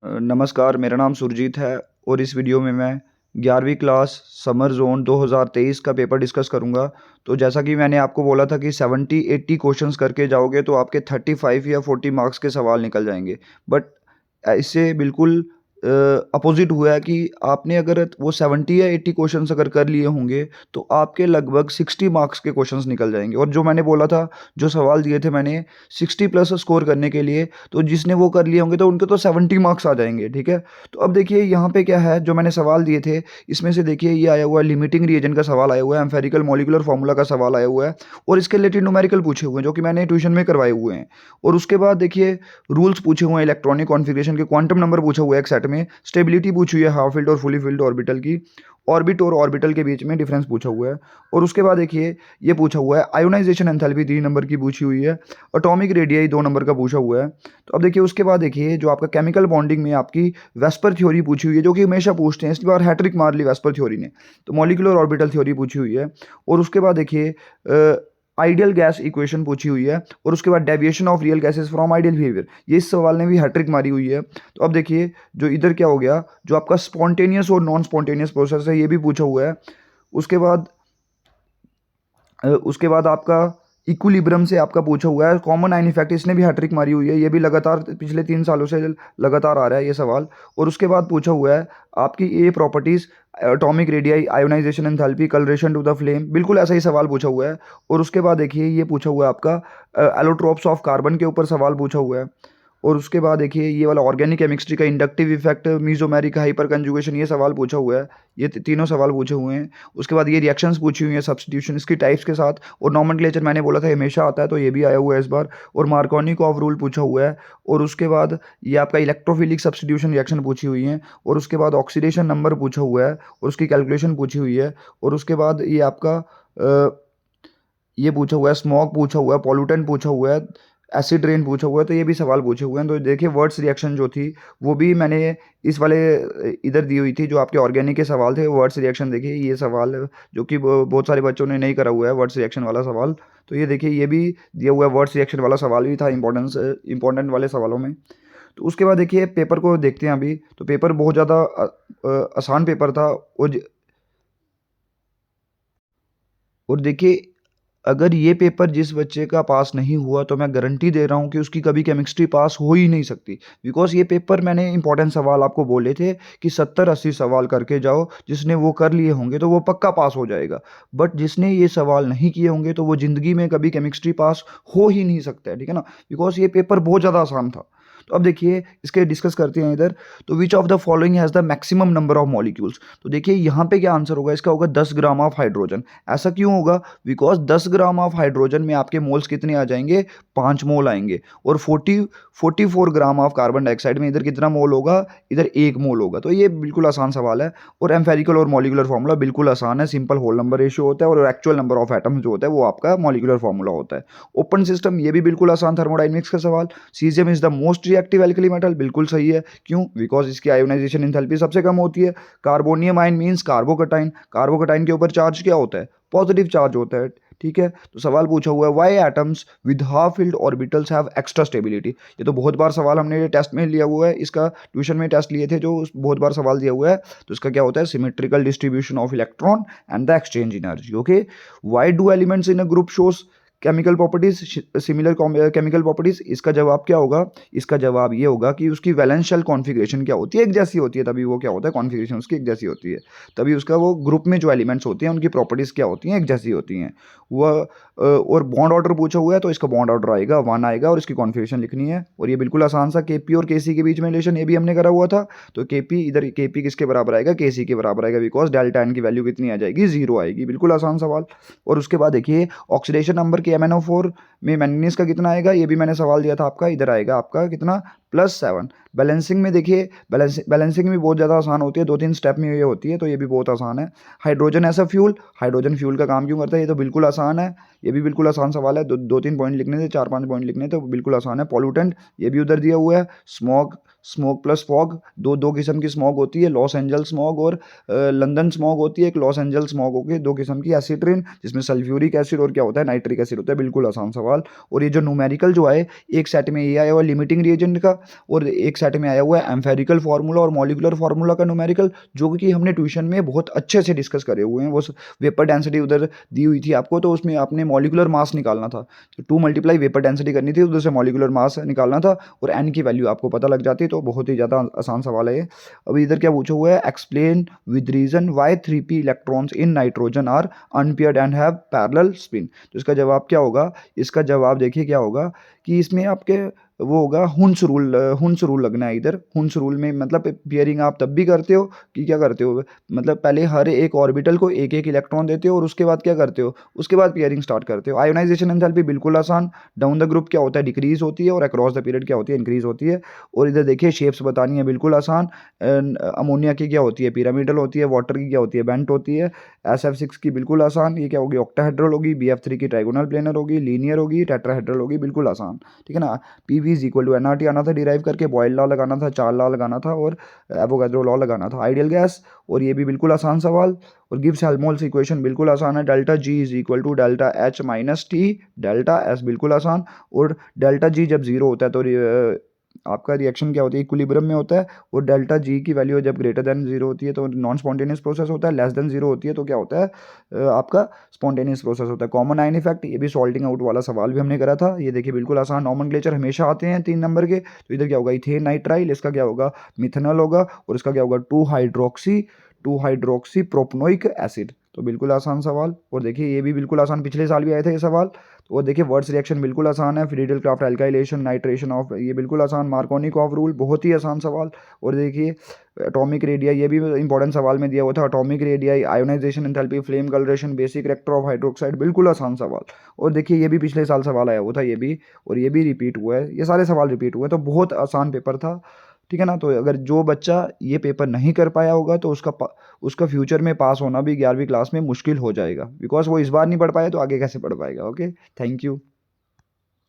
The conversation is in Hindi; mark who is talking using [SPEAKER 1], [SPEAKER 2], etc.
[SPEAKER 1] नमस्कार, मेरा नाम सुरजीत है और इस वीडियो में मैं 11वीं क्लास समर ज़ोन 2023 का पेपर डिस्कस करूँगा। तो जैसा कि मैंने आपको बोला था कि 70-80 क्वेश्चंस करके जाओगे तो आपके 35 या 40 मार्क्स के सवाल निकल जाएँगे। बट इससे बिल्कुल अपोज़िट हुआ है कि आपने अगर वो 70 या 80 क्वेश्चंस अगर कर लिए होंगे, तो आपके लगभग 60 मार्क्स के क्वेश्चंस निकल जाएँगे। और जो मैंने बोला था, जो सवाल दिए थे मैंने 60 प्लस स्कोर करने के लिए, तो जिसने वो कर लिए होंगे तो उनके तो 70 मार्क्स आ जाएँगे, ठीक है? तो अब देखिए यहाँ पे क्या है, जो मैंने सवाल दिए थे, इसमें से देखिए ये आया हुआ है लिमिटिंग रिएजेंट का सवाल आया हुआ है, एम्फेरिकल मॉलिक्यूलर फार्मूला का सवाल आया हुआ है और इसके रिलेटेड न्यूमेरिकल पूछे हुए हैं, जो कि मैंने ट्यूशन में करवाए हुए हैं। और उसके बाद देखिए रूल्स पूछे हुए हैं इलेक्ट्रॉनिक कॉन्फ़िगरेशन के, क्वांटम नंबर पूछा हुआ है एक सेट में, स्टेबिलिटी पूछी हुई है हाफ फ़ील्ड और फुली फ़ील्ड ऑर्बिटल की, ऑर्बिट और ऑर्बिटल के बीच में डिफरेंस पूछा हुआ है। और उसके बाद देखिए ये पूछा हुआ है आयोनाइज़ेशन एंथैल्पी 3 नंबर की पूछी हुई है, एटॉमिक रेडियस 2 नंबर का पूछा हुआ है। तो अब देखिए उसके बाद देखिए जो आपका केमिकल बॉन्डिंग में आपकी वेस्पर थ्योरी पूछी हुई है, जो कि हमेशा पूछते हैं, इस बार हैट्रिक मार ली वेस्पर थ्योरी ने। तो मॉलिक्यूलर ऑर्बिटल थ्योरी पूछी हुई है। और उसके बाद देखिए आइडियल गैस इक्वेशन पूछी हुई है और उसके बाद deviation of real gases from ideal behaviour, ये इस सवाल ने भी हैट्रिक मारी हुई है। तो अब देखिए जो इधर क्या हो गया, जो आपका स्पॉन्टेनियस और नॉन स्पॉन्टेनियस प्रोसेस है, ये भी पूछा हुआ है। उसके बाद आपका इक्विलिब्रियम से आपका पूछा हुआ है, कॉमन आयन इफेक्ट, इसने भी हैट्रिक मारी हुई है, ये भी लगातार पिछले 3 सालों से लगातार आ रहा है ये सवाल। और उसके बाद पूछा हुआ है आपकी A properties, atomic radii, ionisation enthalpy, colouration to the flame, बिल्कुल ऐसा ही सवाल पूछा हुआ है। और उसके बाद देखिए ये पूछा हुआ है आपका एलोट्रोप्स ऑफ कार्बन के ऊपर सवाल पूछा हुआ है। और उसके बाद देखिए ये वाला ऑर्गेनिक केमिस्ट्री का इंडक्टिव इफेक्ट, मीसोमेरिक हाइपर कंजुगेशन, ये सवाल पूछा हुआ है। ये तीनों सवाल पूछे हुए हैं। उसके बाद ये रिएक्शंस पूछी हुई हैं सब्स्टिट्यूशन इसकी टाइप्स के साथ। और नॉमेनक्लेचर मैंने बोला था हमेशा आता है, तो ये भी आया हुआ है इस बार। और मार्कोनी-कॉफ रूल पूछा हुआ है। और उसके बाद ये आपका इलेक्ट्रोफिलिक सब्स्टिट्यूशन रिएक्शन पूछी हुई हैं। और उसके बाद ऑक्सीडेशन नंबर पूछा हुआ है और उसकी कैलकुलेशन पूछी हुई है। और उसके बाद ये आपका ये पूछा हुआ है, स्मॉग पूछा हुआ है, पॉल्यूटेंट पूछा हुआ है, एसिड रेन पूछा हुआ है, तो ये भी सवाल पूछे हुए हैं। तो देखिए वर्ड्स रिएक्शन जो थी वो भी मैंने इस वाले इधर दी हुई थी, जो आपके ऑर्गेनिक के सवाल थे वर्ड्स रिएक्शन। देखिए ये सवाल जो कि बहुत सारे बच्चों ने नहीं करा हुआ है वर्ड्स रिएक्शन वाला सवाल, तो ये देखिए ये भी दिया हुआ है, वर्ड्स रिएक्शन वाला सवाल भी था इंपॉर्टेंट वाले सवालों में। तो उसके बाद देखिए पेपर को देखते हैं अभी। तो पेपर बहुत ज़्यादा आसान पेपर था। और देखिए अगर ये पेपर जिस बच्चे का पास नहीं हुआ, तो मैं गारंटी दे रहा हूँ कि उसकी कभी केमिस्ट्री पास हो ही नहीं सकती। बिकॉज़ ये पेपर मैंने इंपॉर्टेंट सवाल आपको बोले थे कि 70-80 सवाल करके जाओ, जिसने वो कर लिए होंगे तो वो पक्का पास हो जाएगा। बट जिसने ये सवाल नहीं किए होंगे तो वो ज़िंदगी में कभी केमिस्ट्री पास हो ही नहीं सकता है, ठीक है ना? बिकॉज़ ये पेपर बहुत ज़्यादा आसान था। तो अब देखिए इसके डिस्कस करते हैं इधर। तो which of the following has the maximum number of molecules? तो देखिए यहाँ पे क्या आंसर होगा, इसका होगा 10 ग्राम ऑफ हाइड्रोजन। ऐसा क्यों होगा? बिकॉज़ 10 ग्राम ऑफ हाइड्रोजन में आपके मोल्स कितने आ जाएँगे? 5 मोल आएँगे। और 44 ग्राम ऑफ कार्बन डाइऑक्साइड में इधर कितना मोल होगा? इधर 1 मोल होगा। तो ये बिल्कुल आसान सवाल है। और एम्फेरिकल और मॉलिक्यूलर फार्मूला बिल्कुल आसान है, सिंपल होल नंबर रेशियो होता है और एक्चुअल नंबर ऑफ एटम्स जो होता है वो आपका मॉलिक्यूलर फार्मूला होता है। ओपन सिस्टम, ये भी बिल्कुल आसान, थर्मोडायनामिक्स का सवाल। Caesium is the most reactive alkali metal, बिल्कुल सही है। क्यों? बिकॉज़ इसकी आयोनाइजेशन एंथैल्पी सबसे कम होती है। Carbonium ion means carbocation, carbocation के ऊपर चार्ज क्या होता है? पॉजिटिव चार्ज होता है, ठीक है? तो सवाल पूछा हुआ है why atoms with half filled orbitals have extra stability. ये तो बहुत बार सवाल हमने टेस्ट में लिया हुआ है, इसका ट्यूशन में टेस्ट लिए थे, जो बहुत बार सवाल दिया हुआ है। तो इसका क्या होता है? Symmetrical distribution of electron and the exchange energy. Okay, why do elements in a group shows chemical properties, similar chemical properties? इसका जवाब क्या होगा? इसका जवाब ये होगा कि उसकी वैलेंस शेल कॉन्फ़िगरेशन क्या होती है? एक जैसी होती है, तभी वो क्या होता है, कॉन्फ़िगरेशन उसकी एक जैसी होती है। तभी उसका वो ग्रुप में जो एलिमेंट्स होते हैं उनकी प्रॉपर्टीज क्या होती हैं? एक जैसी होती हैं। वह और बॉन्ड ऑर्डर पूछा हुआ है, तो इसका बॉन्ड ऑर्डर आएगा 1 आएगा और इसकी कॉन्फ़िगरेशन लिखनी है। और ये बिल्कुल आसान सा, केपी और केसी के बीच में रिलेशन, ये भी हमने करा हुआ था। तो केपी इधर, केपी किसके बराबर आएगा? केसी के बराबर आएगा, बिकॉज़ डेल्टा एन की वैल्यू कितनी आ जाएगी? 0 आएगी। बिल्कुल आसान सवाल। और उसके बाद देखिए ऑक्सीडेशन नंबर के MnO4 में मैंगनीज का कितना आएगा? ये भी मैंने सवाल दिया था आपका, इधर आएगा आपका कितना? +7। बैलेंसिंग में देखिए बैलेंसिंग भी बहुत ज़्यादा आसान होती है, 2-3 स्टेप में ये होती है, तो ये भी बहुत आसान है। Hydrogen as a fuel, hydrogen fuel का काम क्यों करता है? ये तो बिल्कुल आसान है, ये भी बिल्कुल आसान सवाल है। 2-3 पॉइंट लिखने थे, 4-5 पॉइंट लिखने थे, बिल्कुल आसान है। पॉल्यूटेंट, ये भी उधर दिया हुआ है। स्मॉग, स्मोक प्लस फॉग, दो किस्म की स्मॉग होती है, लॉस एंजल्स स्मॉग और लंदन स्मॉग होती है। एक लॉस एंजल्स स्मॉग होगी, दो किस्म की। एसिड रेन जिसमें सल्फ्यूरिक एसिड और क्या होता है, नाइट्रिक एसिड होता है। बिल्कुल आसान सवाल। और ये जो न्यूमेरिकल जो है, एक सेट में ये आया हुआ लिमिटिंग रिएजेंट का और एक सेट में आया हुआ है एम्फेरिकल फार्मूला और मॉलिकुलर फार्मूला का न्यूमेरिकल, जो कि हमने ट्यूशन में बहुत अच्छे से डिस्कस करे हुए हैं। वो वेपर डेंसिटी उधर दी हुई थी आपको, तो उसमें आपने मॉलिकुलर मास निकालना था, तो 2 मल्टीप्लाई वेपर डेंसिटी करनी थी, उधर से मॉलिकुलर मास निकालना था और एन की वैल्यू आपको पता लग जाती है। तो बहुत ही ज़्यादा आसान सवाल है ये। अभी इधर क्या पूछा हुआ है, explain with reason why 3p electrons in nitrogen are unpaired and have parallel spin. तो इसका जवाब क्या होगा, इसका जवाब देखिए क्या होगा कि इसमें आपके वो होगा हुंस रूल लगना है इधर। हुंस रूल में मतलब पेयरिंग आप तब भी करते हो कि क्या करते हो, मतलब पहले हर एक ऑर्बिटल को एक एक इलेक्ट्रॉन देते हो और उसके बाद क्या करते हो, उसके बाद पेयरिंग स्टार्ट करते हो। आयोनाइजेशन एंथैल्पी बिल्कुल आसान, डाउन द ग्रुप क्या होता है, डिक्रीज होती है और अक्रॉस द पीरियड क्या होती है, इंक्रीज होती है। और इधर देखिए शेप्स बतानी है, बिल्कुल आसान। अमोनिया की क्या होती है, पिरामिडल होती है। वाटर की क्या होती है, बेंट होती है। SF6 की बिल्कुल आसान, ये क्या होगी, ऑक्टाहेड्रल होगी। BF3 की ट्राइगोनल प्लेनर होगी। लीनियर होगी, टेट्राहेड्रल होगी, बिल्कुल आसान। ठीक है ना। PV is equal to NRT आना था डिराइव करके, बॉयल लॉ लगाना था, चार लॉ लगाना था और एवोगैड्रो लॉ लगाना था। आइडियल गैस, और ये भी बिल्कुल आसान सवाल। और गिब्स हेल्महोल्ट्ज इक्वेशन बिल्कुल आसान है। Delta G is equal to delta H minus T delta S, बिल्कुल आसान। और डेल्टा G जब जीरो होता है तो आपका रिएक्शन क्या होता है, इक्विलिब्रियम में होता है। और डेल्टा G की वैल्यू जब ग्रेटर देन जीरो होती है तो नॉन स्पॉन्टेनियस प्रोसेस होता है, लेस देन जीरो होती है तो क्या होता है, आपका स्पॉन्टेनियस प्रोसेस होता है। कॉमन आयन इफेक्ट, ये भी सॉल्टिंग आउट वाला सवाल भी हमने करा था। ये देखिए बिल्कुल आसान, नॉमेनक्लेचर हमेशा आते हैं 3 नंबर के। तो इधर क्या होगा, इथेन नाइट्राइल, इसका क्या होगा, मिथेनॉल होगा। और इसका क्या होगा, 2 हाइड्रोक्सी प्रोपनोइक एसिड। तो बिल्कुल आसान सवाल। और देखिए ये भी बिल्कुल आसान, पिछले साल भी आए थे ये सवाल। तो और देखिए वर्ड्स रिएक्शन बिल्कुल आसान है। Friedel craft alkylation nitration of, ये बिल्कुल आसान। मार्कोनिकॉफ रूल बहुत ही आसान सवाल। और देखिए एटॉमिक रेडियाई, ये भी इंपॉर्टेंट सवाल में दिया हुआ था। Atomic radii, ionisation enthalpy, flame colouration, basic reactor of hydroxide, बिल्कुल आसान सवाल। और देखिए ये भी पिछले साल सवाल आया हुआ था ये भी, और ये भी रिपीट हुआ है, ये सारे सवाल रिपीट हुए हैं। तो बहुत आसान पेपर था। ठीक है ना। तो अगर जो बच्चा ये पेपर नहीं कर पाया होगा तो उसका फ्यूचर में पास होना भी 11वीं क्लास में मुश्किल हो जाएगा, बिकॉज वो इस बार नहीं पढ़ पाया तो आगे कैसे पढ़ पाएगा। Okay, thank you.